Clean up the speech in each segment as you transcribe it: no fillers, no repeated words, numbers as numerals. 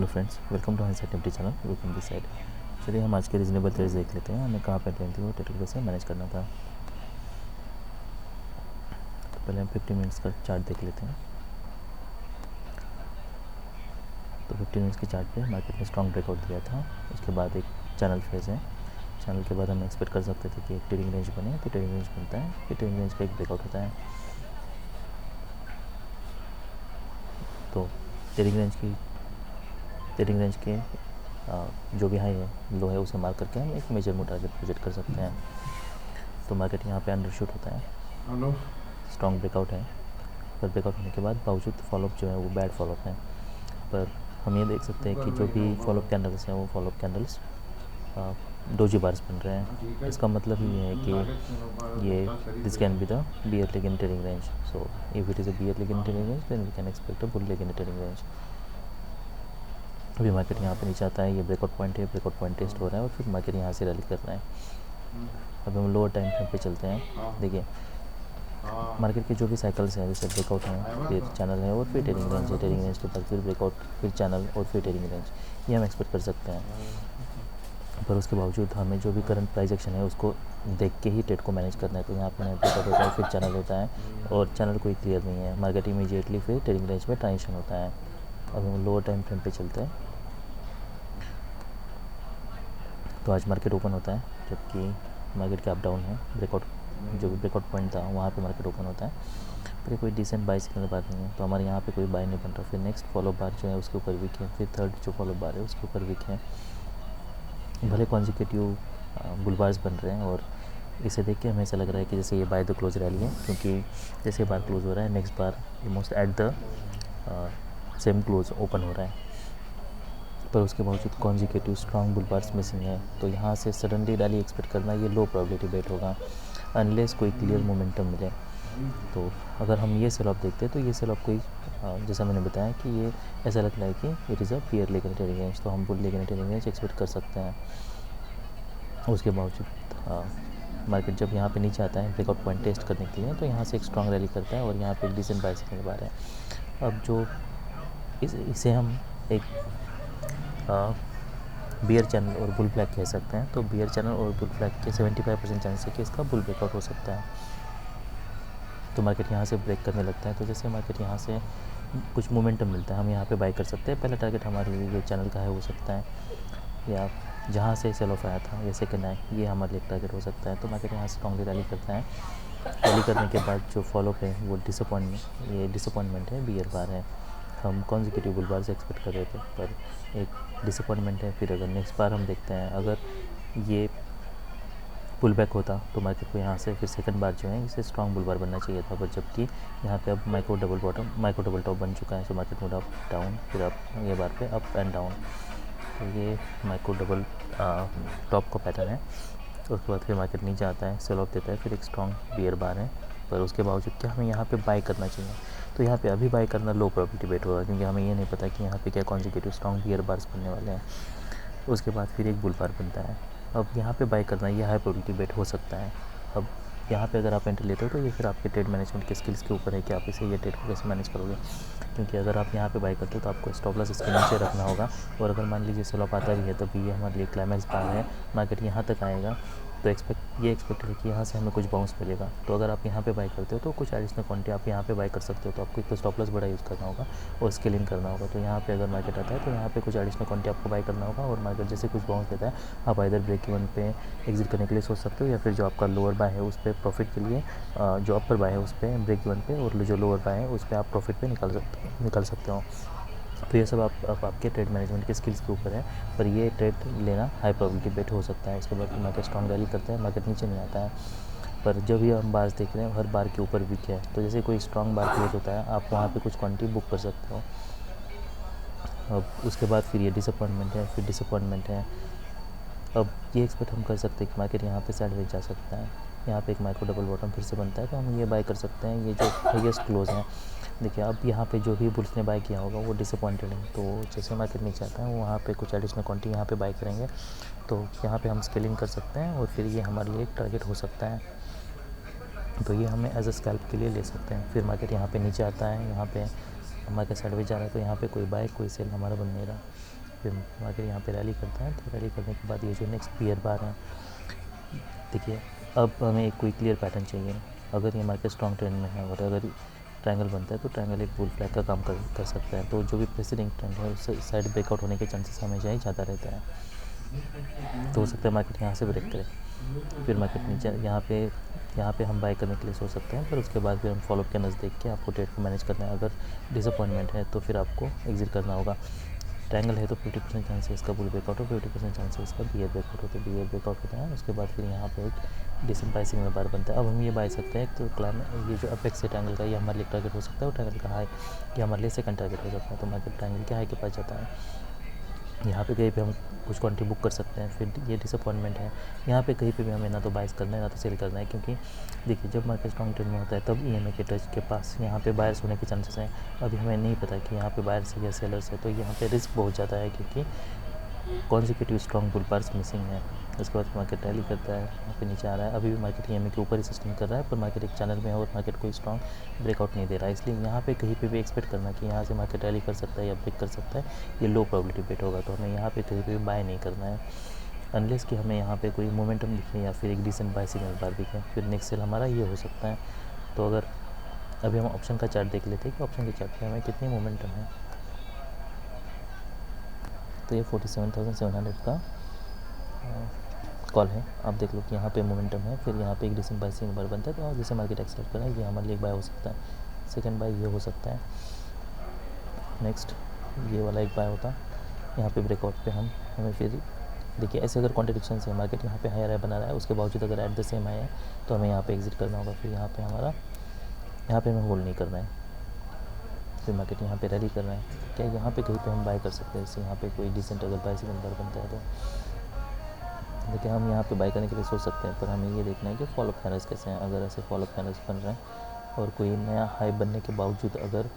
Hello friends, welcome to hindsight Nifty channel. Welcome this side. चलिए हम आज के रीजनेबल ट्रेड्स देख लेते हैं, हमें कहाँ पर लेनी थी वो ट्रेड कैसे मैनेज करना था। तो पहले हम 50 मिनट्स का चार्ट देख लेते हैं। तो 50 मिनट्स के चार्ट पे मार्केट ने स्ट्रॉन्ग ब्रेकआउट दिया था, उसके बाद एक चैनल फेज है। चैनल के बाद हम एक्सपेक्ट कर सकते थे कि एक ट्रेडिंग रेंज बने, तो ट्रेडिंग रेंज बनता है, फिर ट्रेडिंग रेंज का एक ब्रेकआउट होता है। तो ट्रेडिंग रेंज के जो भी हाई है लो है उसे मार्क करके हम एक मेजर मूव टारगेट प्रोजेक्ट कर सकते हैं। तो मार्केट यहाँ पे अंडरशूट होता है, स्ट्रॉन्ग ब्रेकआउट है, पर ब्रेकआउट होने के बाद बावजूद फॉलोअप जो है वो बैड फॉलोअप है। पर हम ये देख सकते हैं कि जो भी फॉलोअप कैंडल्स हैं वो फॉलोअप कैंडल्स डोजी बार्स बन रहे हैं। इसका मतलब ये है कि ये this can be the bear leg in trading range. So if it is a bear leg in trading range then we can expect a bull leg in trading range. अभी मार्केट यहाँ पे नीचे आता है, ये ब्रेकआउट पॉइंट है, breakout point test हो रहा है और फिर मार्केट यहाँ से रैली कर रहा है। अब हम लोअर टाइम फ्रेम पे चलते हैं। देखिए मार्केट के जो भी साइकिल्स हैं, जैसे ब्रेकआउट है, फिर चैनल है और फिर ट्रेडिंग रेंज है, ट्रेडिंग रेंज के बाद फिर ब्रेकआउट, फिर चैनल और फिर ट्रेडिंग रेंज, ये हम एक्सपेक्ट कर सकते हैं। पर उसके बावजूद हमें जो भी करंट प्राइस एक्शन है उसको देख के ही ट्रेड को मैनेज करना है। तो यहाँ पे ब्रेकआउट होता है, फिर चैनल होता है और चैनल कोई क्लियर नहीं है, मार्केट इमीडिएटली फिर ट्रेडिंग रेंज में ट्रांजिशन होता है। अब हम लोअर टाइम फ्रेम पे चलते हैं। तो आज मार्केट ओपन होता है, जबकि मार्केट का अप डाउन है, ब्रेकआउट जो भी ब्रेकआउट पॉइंट था वहाँ पे मार्केट ओपन होता है, पर कोई डिसेंट बाय सिग्नल बार नहीं है। तो हमारे यहाँ पे कोई बाय नहीं बन रहा। फिर नेक्स्ट फॉलो बार जो है उसके ऊपर वीक है, फिर थर्ड जो फॉलो बार है उसके ऊपर वीक है। भले कॉन्जिक्यूटिव बुल बार्स बन रहे हैं और इसे देख के हमें ऐसा लग रहा है कि जैसे ये बाय द क्लोज रैली है, क्योंकि जैसे बार क्लोज हो रहा है next bar almost at the same close open हो रहा है। पर उसके बावजूद consecutive strong bull bars missing है। तो यहाँ से सडनली रैली एक्सपेक्ट करना ये लो प्रोबेबिलिटी बेट होगा अनलेस कोई क्लियर मोमेंटम मिले। तो अगर हम ये सेल ऑफ देखते हैं तो ये सेल ऑफ कोई जैसा मैंने बताया कि ये ऐसा लगता है कि it is a bear leg in trading range, तो हम bull leg in trading range expect कर सकते हैं। उसके बावजूद मार्केट जब यहाँ पे नीचे आता है ब्रेकआउट पॉइंट टेस्ट करने के लिए, तो यहाँ से एक स्ट्रॉन्ग रैली करता है और यहाँ पे एक डिसेंट बाय सिग्नल बार है। अब जो इसे हम एक बियर चैनल और बुल फ्लैग कह सकते हैं। तो बियर चैनल और बुल फ्लैग के 75% चांस है कि इसका बुल ब्रेकआउट हो सकता है। तो मार्केट यहाँ से ब्रेक करने लगता है, तो जैसे मार्केट यहाँ से कुछ मोमेंटम मिलता है हम यहाँ पे बाय कर सकते हैं। पहला टारगेट हमारे लिए ये चैनल का है हो सकता है, या जहाँ से सेल ऑफ आया था या सेकंड है ये हमारे लिए टारगेट हो सकता है। तो मार्केट यहाँ स्ट्रॉन्गली रैली करता है। रैली करने के बाद जो फॉलोअप है वो डिसअपॉइंटमेंट है, बियर बार है। हम कॉन्जिक्यूटिव बुल बार से एक्सपेक्ट कर रहे थे, पर एक डिसअपॉइंटमेंट है। फिर अगर नेक्स्ट बार हम देखते हैं अगर ये पुल बैक होता तो मार्केट को यहाँ से फिर सेकंड बार जो है इसे स्ट्रॉन्ग बुल बार बनना चाहिए था, पर जबकि यहाँ पे अब माइक्रो डबल टॉप बन चुका है। So market mood up down, फिर अप, ये बार पे अप एंड डाउन। तो ये माइक्रो डबल टॉप का पैटर्न है। उसके बाद फिर मार्केट नीचे आता है, सेल ऑफ देता है, फिर एक स्ट्रॉन्ग बियर बार है। पर उसके बावजूद क्या हमें यहाँ पे बाय करना चाहिए? तो यहाँ पे अभी बाय करना लो प्रोबेबिलिटी बेट होगा, क्योंकि हमें ये नहीं पता कि यहाँ पे क्या कॉन्जिक्यूटिव स्ट्रॉन्ग बियर बार्स बनने वाले हैं। उसके बाद फिर एक बुल बार बनता है। अब यहाँ पे बाय करना ये हाई प्रोबेबिलिटी बेट हो सकता है। अब यहाँ पे अगर आप एंट्री लेते हो तो ये फिर आपके ट्रेड मैनेजमेंट के स्किल्स के ऊपर है कि आप इसे ये ट्रेड को कैसे मैनेज करोगे। क्योंकि अगर आप यहाँ पे बाय करते हो तो आपको स्टॉप लॉस इसके नीचे रखना होगा, और अगर मान लीजिए सेल ऑफ आता भी है तो भी ये हमारे लिए क्लाइमैक्स बार है, मार्केट यहाँ तक आएगा तो एक्सपेक्ट है कि यहाँ से हमें कुछ बाउंस मिलेगा। तो अगर आप यहाँ पे बाय करते हो तो कुछ एडिशनल क्वांटिटी आप यहाँ पे बाय कर सकते हो। तो आपको एक तो स्टॉप लॉस बड़ा यूज़ करना होगा और स्केलिंग करना होगा। तो यहाँ पे अगर मार्केट आता है तो यहाँ पे कुछ एडिशनल क्वांटिटी आपको बाय करना होगा, और मार्केट जैसे कुछ बाउंस देता है आप इधर ब्रेक इवन पे एग्जिट करने के लिए सोच सकते हो, या फिर जो आपका लोअर बाय है उस पर प्रॉफिट के लिए, जो अपर बाय है उस पर ब्रेक इवन पे, और जो लोअर बाय है उस पर आप प्रॉफिट पे निकल सकते हो। तो ये सब आपके ट्रेड मैनेजमेंट के स्किल्स के ऊपर है, पर ये ट्रेड लेना हाई प्रोबेबिलिटी बेट हो सकता है। उसके बाद मार्केट स्ट्रॉन्ग रैली करता है, मार्केट नीचे नहीं आता है। पर जब भी हम बार्स देख रहे हैं हर बार के ऊपर वीक है, तो जैसे कोई स्ट्रॉन्ग बार क्लोज होता है आप वहाँ पे कुछ क्वांटिटी बुक कर सकते हो। अब उसके बाद फिर ये डिसअपॉइंटमेंट है, फिर डिसअपॉइंटमेंट है। अब ये एक्सपेक्ट हम कर सकते हैं कि मार्केट यहाँ पे साइडवेज जा सकता है। यहाँ पे एक माइक्रो डबल बॉटम फिर से बनता है, तो हम ये बाय कर सकते हैं। ये जो हाईएस्ट क्लोज है, देखिए अब यहाँ पे जो भी बुल्स ने बाय किया होगा वो डिसअपॉइंटेड है। तो जैसे मार्केट नीचे आता है वहाँ पे कुछ एडिशनल क्वांटिटी यहाँ पे बाय करेंगे, तो यहाँ पे हम स्केलिंग कर सकते हैं और फिर ये हमारे लिए एक टारगेट हो सकता है। तो ये हमें एज अ स्कैल्प के लिए ले सकते हैं। फिर मार्केट यहाँ पे नीचे आता है, यहाँ पे मार्केट साइडवेज जा रहा है तो यहाँ पे कोई बाय कोई सेल हमारा बन नहीं रहा। फिर मार्केट यहाँ पे रैली करता है, तो रैली करने के बाद ये जो नेक्स्ट बियर बार है, देखिए अब हमें एक कोई क्लियर पैटर्न चाहिए। अगर ये मार्केट स्ट्रॉन्ग ट्रेंड में है और अगर ट्रायंगल बनता है तो ट्रायंगल एक बुल फ्लैग का काम कर सकता है। तो जो भी प्रेसिडेंट ट्रेंड है उससे साइड ब्रेकआउट होने के चांसेस हमेशा ही ज़्यादा रहता है। तो हो सकता है मार्केट यहाँ से ब्रेक करे, फिर मार्केट नीचे यहाँ पे हम बाय करने के लिए सोच सकते हैं, पर उसके बाद फिर हम फॉलोअप के नज़दीक के आपको ट्रेड को मैनेज करना है। अगर डिसअपॉइंटमेंट है तो फिर आपको एग्जिट करना होगा। ट्रायंगल है तो 50% चांस है इसका बुल ब्रेकआउट हो, 50% चांस है इसका बियर ब्रेकआउट हो। तो बियर ब्रेकआउट होता है, उसके बाद फिर यहाँ पे एक डिसेंट बाय सिग्नल बार बनता है। अब हम ये बाय सकते हैं तो क्लाइम ये जो अपेक्स है ट्रायंगल का, ये हमारे लिए टारगेट हो सकता है और ट्रायंगल का हाई ये हमारे लिए सेकंड टारगेट हो सकता है। तो मार्केट ट्रायंगल के हाई के पास जाता है, यहाँ पे कहीं पे हम कुछ क्वांटिटी बुक कर सकते हैं। फिर ये डिसअपॉइंटमेंट है, यहाँ पे कहीं पे भी हमें ना तो बाइस करना है ना तो सेल करना है, क्योंकि देखिए जब मार्केट स्ट्रॉन्ग ट्रेंड में होता है तब ईएमए के टच के पास यहाँ पे बायर्स होने के चांसेस हैं। अभी हमें नहीं पता कि यहाँ पे बायर्स है या सेलर्स है, तो यहाँ पे रिस्क बहुत ज़्यादा है क्योंकि consecutive strong bull bars missing है। उसके बाद मार्केट रैली करता है, यहाँ पे नीचे आ रहा है। अभी भी मार्केट ईएमए के ऊपर ही सस्टेन कर रहा है, पर मार्केट एक चैनल में है और मार्केट कोई स्ट्रॉन्ग ब्रेकआउट नहीं दे रहा है। इसलिए यहाँ पे कहीं पे भी एक्सपेक्ट करना कि यहाँ से मार्केट रैली कर सकता है या ब्रेक कर सकता है, ये लो प्रोबेबिलिटी बेट होगा। तो हमें यहाँ पे कहीं पे भी बाय नहीं करना है अनलेस कि हमें यहाँ पे कोई मोमेंटम दिखे या फिर एक डिसेंट बाय सिग्नल बार दिखे, फिर नेक्स्ट सेल हमारा ये हो सकता है। तो अगर अभी हम ऑप्शन का चार्ट देख लेते हैं कि ऑप्शन के चार्ट पे हमें कितनी मोमेंटम है। तो ये 47,700 का कॉल है, आप देख लो कि यहाँ पे मोमेंटम है, फिर यहाँ पे एक डिसेंट बाय सिग्नल बार बनता है। तो जैसे मार्केट एक्सेप्ट करें ये हमारे लिए एक बाय हो सकता है, सेकंड बाय ये हो सकता है, नेक्स्ट ये वाला एक बाय होता है। यहाँ पे ब्रेकआउट पे हमें फिर देखिए ऐसे अगर कॉन्ट्रडिक्शन है, मार्केट यहाँ पे हायर हाई बना रहा है, उसके बावजूद अगर एट द सेम हाई है तो हमें यहाँ पे एग्जिट करना होगा। फिर यहाँ पे हमें होल्ड नहीं करना है। फिर मार्केट यहाँ पे रैली कर रहा है, क्या यहाँ पे कहीं पे हम बाय कर सकते हैं। जैसे यहाँ पे कोई डिसेंट अगर बाय सिग्नल बार बनता है तो देखिए हम यहाँ पे बाय करने के लिए सोच सकते हैं, पर हमें ये देखना है कि फॉलोअप कैंडल्स कैसे हैं। अगर ऐसे फॉलोअप कैंडल्स बन रहे हैं और कोई नया हाई बनने के बावजूद अगर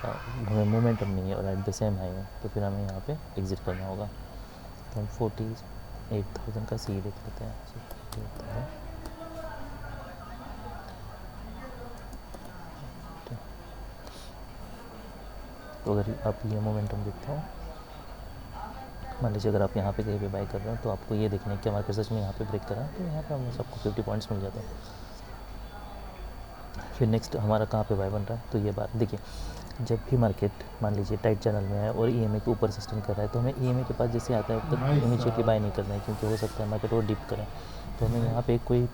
हमें मोमेंटम नहीं है और एट द सेम हाई है तो फिर हमें यहाँ पे एग्जिट करना होगा। तो हम 48,000 का सी देख लेते हैं। तो अगर आप ये मोमेंटम देखते हो, मान लीजिए अगर आप यहाँ पे कहीं पे बाय कर रहे हो तो आपको ये देखना है कि मार्केट सच में यहाँ पे ब्रेक कर रहा है, तो यहाँ पे हमें सबको 50 पॉइंट्स मिल जाते हैं। फिर नेक्स्ट हमारा कहाँ पे बाय बन रहा है, तो ये बात देखिए जब भी मार्केट मान लीजिए टाइट चैनल में है और ईएमए के ऊपर सस्टेन कर रहा है तो हमें ईएमए के पास जैसे आता है तब इमीडिएटली बाय नहीं करना है, क्योंकि हो सकता है मार्केट और डिप करें। तो हमें यहाँ पे कोई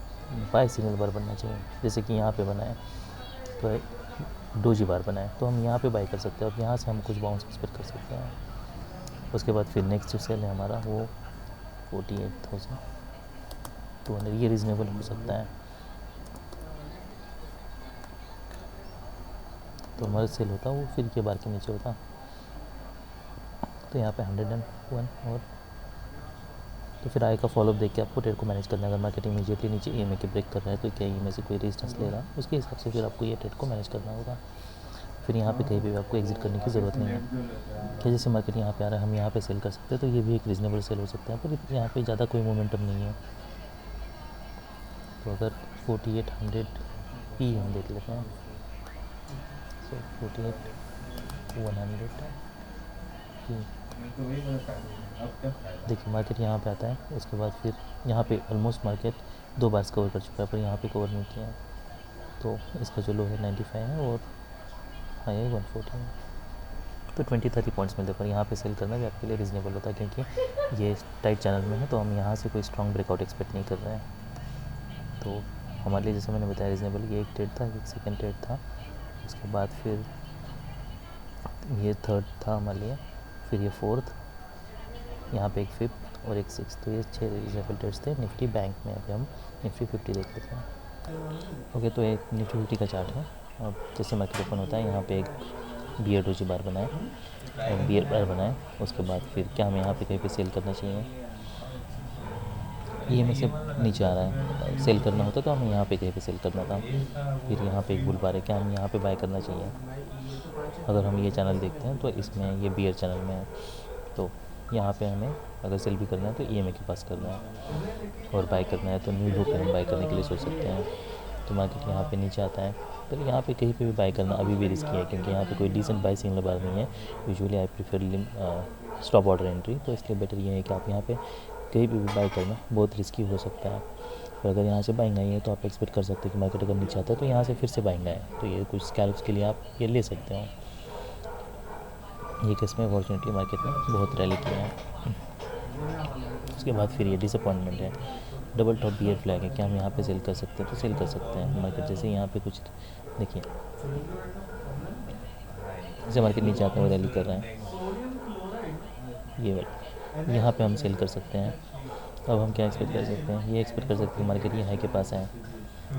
बाय सिग्नल बार बनना चाहिए, जैसे कि यहाँ पे बना है तो डोजी बार बना है तो हम यहाँ पे बाय कर सकते हैं और यहाँ से हम कुछ बाउंस एक्सपेक्ट कर सकते हैं। उसके बाद फिर नेक्स्ट जो सेल है हमारा वो 48,200, ये रीज़नेबल हो सकता है। तो हमारा सेल होता वो फिर के बार के नीचे होता, तो यहाँ पे 101 और तो फिर आगे का फॉलोअप देख के आपको ट्रेड को मैनेज करना है। अगर मार्केट इमीडिएटली नीचे ईएमए के ब्रेक कर रहा है तो क्या ईएमए से कोई रेजिस्टेंस ले रहा है, उसके हिसाब से फिर आपको ये ट्रेड को मैनेज करना होगा। फिर यहाँ पे कहीं भी आपको एग्जिट करने की ज़रूरत नहीं है कि जैसे मार्केट यहाँ पे आ रहा है हम यहाँ पे सेल कर सकते हैं, तो ये भी एक रीज़नेबल सेल हो सकता है, पर यहाँ पे ज़्यादा कोई मोमेंटम नहीं है। तो अगर 4800 पी हम देख लेते हैं, सो 48,100 पी देखिए मार्केट यहाँ पे आता है, उसके बाद फिर यहाँ पे ऑलमोस्ट मार्केट 2 बार्स कवर कर चुका है, पर यहाँ पे कवर नहीं किया है। तो इसका जो लो है 95 है और हाई है 114, तो 20-30 पॉइंट्स मिलते हैं। पर यहाँ पे सेल करना भी आपके लिए रीज़नेबल होता है, क्योंकि ये टाइट चैनल में है तो हम यहाँ से कोई स्ट्रॉन्ग ब्रेकआउट एक्सपेक्ट नहीं कर रहे हैं। तो हमारे लिए जैसे मैंने बताया रीज़नेबल ये एक ट्रेड था, एक सेकेंड ट्रेड था, उसके बाद फिर ये थर्ड था हमारे लिए, फिर ये फोर्थ, यहाँ पे एक फिफ्थ और एक सिक्स, तो ये 6 रीजनेबल ट्रेड्स थे निफ्टी बैंक में। अभी हम निफ्टी 50 देख लेते हैं। ओके, तो एक निफ्टी 50 का चार्ट है। अब जैसे मार्केट ओपन होता है यहाँ पे एक बियर डोजी बार बनाए और बियर बार बनाए, उसके बाद फिर क्या हमें यहाँ पे कहीं पे सेल करना चाहिए, ये में से नीचे आ रहा है, सेल करना होता तो हमें यहाँ पे कहीं पे सेल करना था। फिर यहाँ पे एक बुल बार है, क्या हम यहाँ पे बाय करना चाहिए। अगर हम ये चैनल देखते हैं तो इसमें ये बियर चैनल में है, तो यहाँ पे हमें अगर सेल भी करना है तो ईएमए के पास करना है और बाय करना है तो न्यू लो पे हम बाय करने के लिए सोच सकते हैं। तो मार्केट यहाँ पे नीचे आता है। तो यहाँ पे कहीं पे भी बाय करना अभी भी रिस्की है, क्योंकि यहाँ पे कोई डिसेंट बाय सिग्नल बार नहीं है। Usually I prefer stop order entry, तो इसलिए बेटर ये है कि आप यहाँ पे कहीं पे भी बाय करना बहुत रिस्की हो सकता है। और अगर यहाँ से बाइंग आई है तो आप एक्सपेक्ट कर सकते हैं कि मार्केट अगर नीचे आता है तो यहाँ से फिर से बाइंग आए, तो ये कुछ स्कैल्प्स के लिए आप ये ले सकते हो। ये केस में अपॉर्चुनिटी मार्केट ने बहुत रैली किया है। उसके बाद फिर ये डिसअपॉइंटमेंट है, डबल टॉप बियर फ्लैग है, क्या हम यहाँ पे सेल कर सकते हैं? तो सेल कर सकते हैं। मार्केट जैसे यहाँ पे कुछ देखिए, जैसे मार्केट नीचे आता है रैली कर रहा है, ये वाला यहाँ पे हम सेल कर सकते हैं। अब हम क्या एक्सपेक्ट कर सकते हैं? ये एक्सपेक्ट कर सकते हैं मार्केट ये हाई के पास है,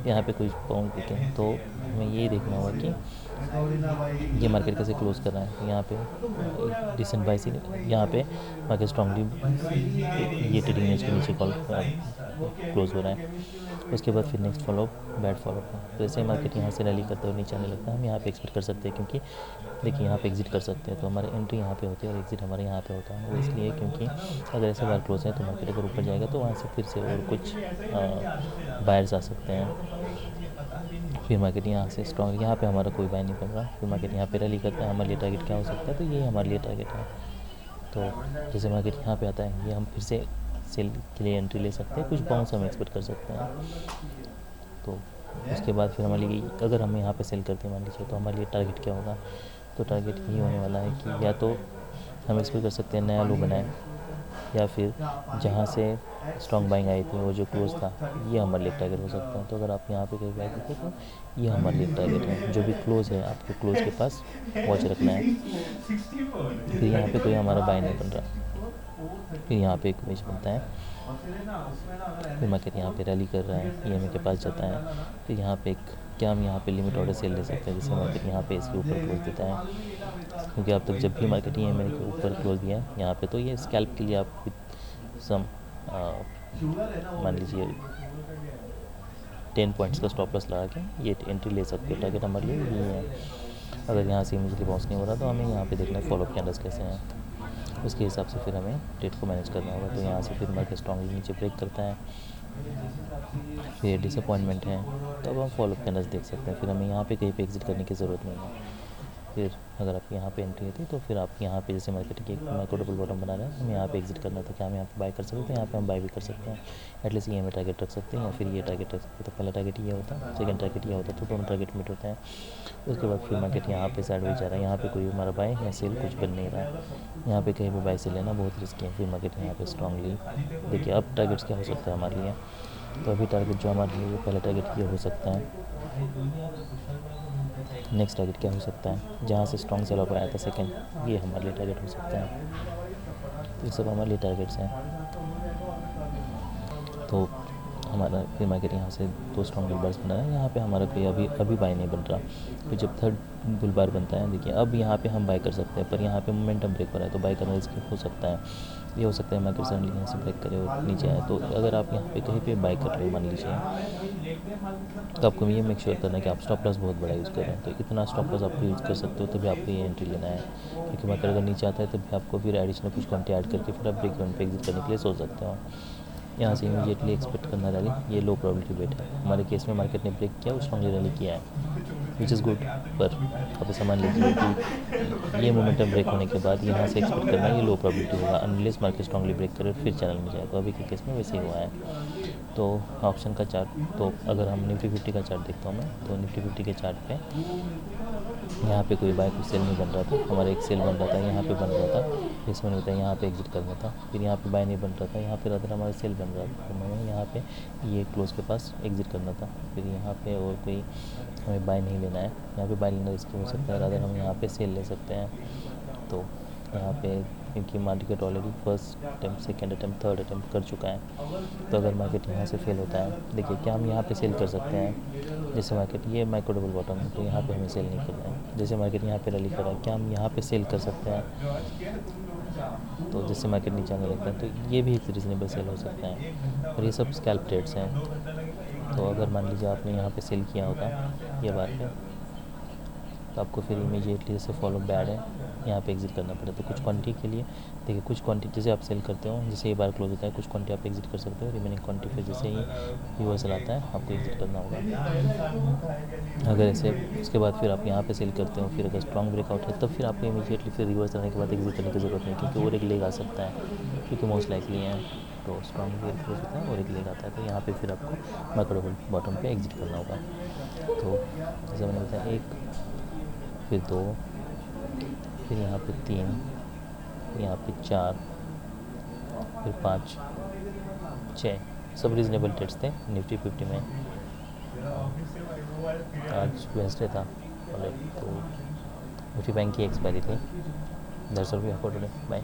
यहाँ पे कोई पाउंड दिखे, तो हमें ये देखना होगा कि ये मार्केट कैसे क्लोज कर रहा है। यहाँ पे डिसेंट बाई सी, यहाँ पे मार्केट स्ट्रांगली ये ट्रेडिंग एज के नीचे कॉल क्लोज हो रहा है। उसके बाद फिर नेक्स्ट फॉलो बैड फॉलो है। तो जैसे मार्केट यहाँ से रैली करते हुए नीचे आने लगता है, हम यहाँ पे एक्सपेक्ट कर सकते हैं, क्योंकि देखिए यहाँ पे एग्जिट कर सकते हैं, तो हमारी एंट्री यहाँ पे होती है और एग्जिट हमारे यहाँ पे होता है। वो इसलिए क्योंकि अगर ऐसे बार क्लोज है तो मार्केट अगर ऊपर जाएगा तो वहाँ से फिर से और कुछ बायर्स आ सकते हैं। फिर मार्केट यहाँ से स्ट्रॉन्ग, यहाँ पे हमारा कोई बाय नहीं बन रहा, फिर मार्केट यहाँ पे रैली करता है, हमारे लिए टारगेट क्या हो सकता है? तो ये हमारे लिए टारगेट है। तो जैसे मार्केट यहाँ पे आता है, ये हम फिर से सेल के लिए एंट्री ले सकते हैं, कुछ बाउंस हम एक्सपेक्ट कर सकते हैं। तो उसके बाद फिर हमारे लिए अगर हम यहाँ पे सेल करते हैं मान लीजिए, तो हमारे लिए टारगेट क्या होगा? तो टारगेट ये होने वाला है कि या तो हम एक्सपेक्ट कर सकते हैं नया लो बनाए, या फिर जहाँ से स्ट्रॉन्ग बाइंग आई थी वो जो क्लोज था, ये हमारे लिए टारगेट हो सकता है। तो अगर आप यहाँ पे कहीं बाय करते हैं तो ये हमारे लिए टारगेट है। जो भी क्लोज है आपको क्लोज के पास वॉच रखना है। फिर यहाँ पे कोई हमारा बाय नहीं बन रहा, फिर यहाँ पे एक इमेज बनता है, फिर मार्केट यहाँ पे रैली कर रहा है, EMA के पास जाता है, फिर यहाँ पे क्या हम यहाँ पे लिमिट ऑर्डर सेल ले सकते हैं? जैसे मार्केट यहाँ पे इसके ऊपर क्लोज देता है, क्योंकि अब तक जब भी मार्केट EMA के ऊपर क्लोज दिया है यहाँ पे, तो ये स्कैल्प के लिए आप सम मान लीजिए 10 पॉइंट्स का स्टॉप लॉस लगा के ये एंट्री ले सकते हो। टारगेट हमारे लिए ये है। अगर यहाँ से इमीडिएटली बाउंस नहीं हो रहा तो हमें यहाँ पे देखना है फॉलोअप कैंडल्स कैसे हैं, उसके हिसाब से फिर हमें ट्रेड को मैनेज करना होगा। तो यहाँ से फिर मार्केट स्ट्रॉन्गली नीचे ब्रेक करता है, फिर डिसअपॉइंटमेंट है, तो अब हम फॉलोअप कैंडल्स देख सकते हैं। फिर हमें यहाँ पे कहीं पे एग्जिट करने की ज़रूरत नहीं है। फिर अगर आप यहाँ पे एंट्री होती तो फिर आप यहाँ पे जैसे मार्केट की माइक्रो डबल बॉटम बना रहे हैं, हमें यहाँ पे एग्जिट करना था, क्या हम यहाँ पे बाय कर सकते हैं? यहाँ पे हम बाय भी कर सकते हैं। एटलीस्ट ये हमें टारगेट रख सकते हैं, या फिर ये टारगेट रख सकते हैं। तो पहला टारगेट ये होता है, सेकंड टारगेट ये होता है, तो दोनों टारगेट मीट होते हैं। उसके बाद फिर मार्केट यहाँ पे साइडवेज जा रहा है, यहाँ पे कोई हमारा बाय या सेल कुछ बन नहीं रहा है। यहाँ पे कहीं भी बाय से लेना बहुत रिस्की है। फिर मार्केट यहाँ पे स्ट्रांगली देखिए, अब टारगेट्स क्या हो सकता है हमारे लिए? तो अभी टारगेट जो हमारे लिए पहला टारगेट ये हो सकता है, नेक्स्ट टारगेट क्या हो सकता है? जहाँ से स्ट्रॉन्ग सेल ऑफ आया था सेकंड, ये हमारे लिए टारगेट हो सकता है। तो ये सब हमारे लिए टारगेट्स हैं। तो हमारा फिर मार्केट यहाँ से 2 स्ट्रॉन्ग बुल बार्स बना है, यहाँ पे हमारा कोई अभी बाय नहीं बन रहा। फिर जब थर्ड बुल बार बनता है, देखिए अब यहाँ पे हम बाय कर सकते हैं, पर यहाँ पे मोमेंटम ब्रेक हो रहा है, तो बाय करना रिस्की हो सकता है। ये हो सकता है मार्केट सडनली यहाँ से ब्रेक करे और नीचे आए। तो अगर आप यहाँ पे कहीं पे बाय कर रहे हो मान लीजिए, तो आपको ये मेक श्योर करना है कि आप स्टॉप लॉस बहुत बड़ा यूज़ कर रहे हैं। तो इतना स्टॉप लॉस आपको यूज़ कर सकते हो, तभी आपको ये एंट्री लेना है, क्योंकि मार्केट अगर नीचे आता है तभी आपको फिर एडिशनल कुछ क्वांटिटी ऐड करके फिर आप ब्रेक इवन पे एग्जिट करने के लिए सोच सकते हो। यहाँ से इमीडिएटली एक्सपेक्ट करना रैली, ये लो प्रोबेबिलिटी बेट है। हमारे केस में मार्केट ने ब्रेक किया, स्ट्रॉन्गली रैली किया है, विच इज़ गुड। पर आप समझ लीजिए कि ये मोमेंटम ब्रेक होने के बाद यहाँ से एक्सपेक्ट करना ये लो प्रोबेबिलिटी होगा, अनलेस मार्केट स्ट्रॉन्गली ब्रेक करे फिर चैनल में जाए। तो अभी के केस में वैसे ही हुआ है। तो ऑप्शन का चार्ट, तो अगर हम निफ्टी 50 का चार्ट देखता हूँ मैं, तो निफ्टी 50 के चार्ट पे यहाँ पे कोई बाय कुछ सेल नहीं बन रहा था, हमारा एक सेल बन रहा था, यहाँ पे बन रहा था, इसमें नहीं था, यहाँ पे एग्जिट करना था। फिर यहाँ पे बाय नहीं बन रहा था, यहाँ पे अदर हमारा सेल बन रहा था, तो हमें यहाँ पे ये क्लोज के पास एग्जिट करना था। फिर यहाँ पे और कोई हमें बाय नहीं लेना है, यहाँ पे बाय लेना रिस्की हो सकता है, अदर हम यहाँ पे सेल ले सकते हैं। तो यहाँ पे क्योंकि market already first attempt, second attempt, third attempt कर चुका है, तो अगर मार्केट यहाँ से फेल होता है, देखिए क्या हम यहाँ पे सेल कर सकते हैं? जैसे मार्केट ये माइक्रो डबल बॉटम है, तो यहाँ पे हमें सेल नहीं करना है। जैसे मार्केट यहाँ पे रैली कर रहा है, क्या हम यहाँ पे सेल कर सकते हैं? तो जैसे मार्केट नीचे आने लगता है, तो ये भी एक रीज़नेबल सेल हो सकता है। और ये सब स्कैल्प ट्रेड्स हैं। तो अगर मान लीजिए आपने यहाँ पे सेल किया होता ये बार पे, तो आपको फिर इमीडिएटली जैसे फॉलो बैड है, यहाँ पे एग्जिट करना पड़े। तो कुछ क्वांटिटी के लिए देखिए, कुछ क्वांटिटी जैसे आप सेल करते हो, जैसे ये बार क्लोज होता है, कुछ क्वांटिटी आप एग्जिट कर सकते हो, रिमेनिंग क्वांटिटी फिर जैसे ही रिवर्सल आता है आपको एग्जिट करना होगा। अगर ऐसे उसके बाद फिर आप यहाँ पे सेल करते हो, फिर अगर स्ट्रॉन्ग ब्रेकआउट है तब फिर आपको इमीडिएटली फिर रिवर्स आने के बाद एग्जिट करने की ज़रूरत नहीं, क्योंकि और एक लेग आ सकता है, क्योंकि मोस्ट लाइकली है। तो स्ट्रॉन्ग ब्रेक क्लोज होता है और एक लेग आता है, तो यहाँ पे फिर आपको मार्केट बॉटम पे एग्जिट करना होगा। तो जैसे मैंने बताया, 1, फिर 2, फिर यहाँ पे 3, यहाँ पे 4, फिर 5, 6, सब रीजनेबल ट्रेड्स थे निफ्टी 50 में। आज वेंसडे था और तो निफ्टी बैंक की एक्सपायरी थी। That's all for today, bye.